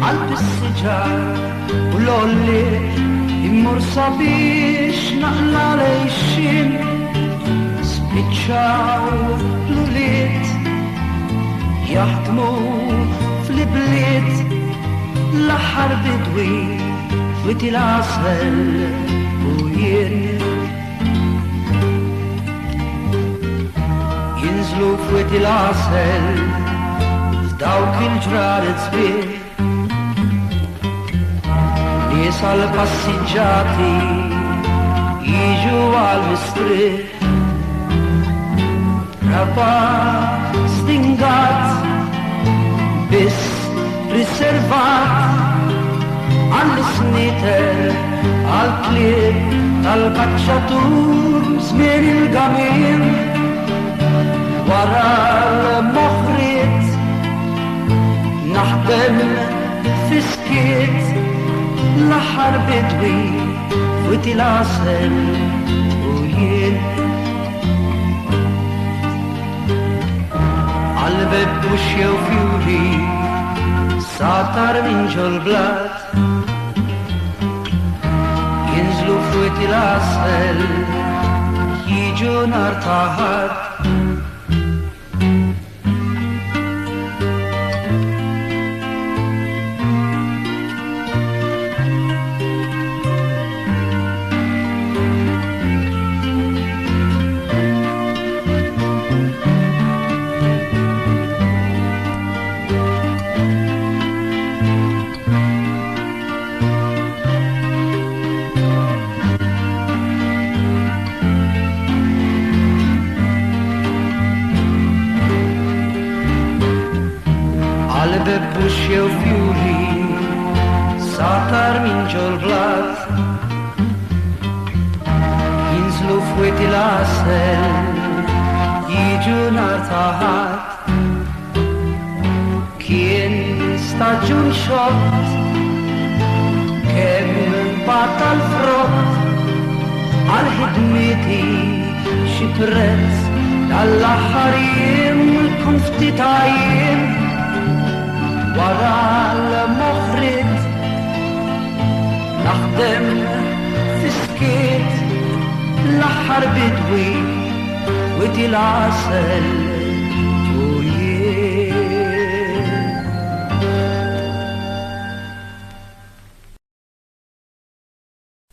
قلب السجار ولولي immur sabiex naqla lejxin spiċċaw l-uliet jaħdmu fl-ibliet l-aħħar bidwi fwit il-għasel u jien jinżlu fwit il-għasel f'dawk il-ġraret sbieħ nies għal-passiġġati jiġu għal-mistriħ raba stingat biss riservat għall-sniter għal-klib tal-kacċatur żmien il-gamin wara l-moħħriet naħdem fiskiet l-aħħar bidwi fwit il-għasel u jien għal-beb buxjew fjuri satar minn ġol-blat jinżlu fwit il-għasel jiġu nar taħar għal-beb buxjew fjuri satar minn ġol-blat jinżlu fwit il-għasel jiġu nar taħat kien staġun xott kemm bata l-frott għal-ħidmieti xi prezz tal-aħħar jiem kun ftit għajjiem wara l-moħħriet naħdem fiskiet l-aħħar bidwi wit il-għasel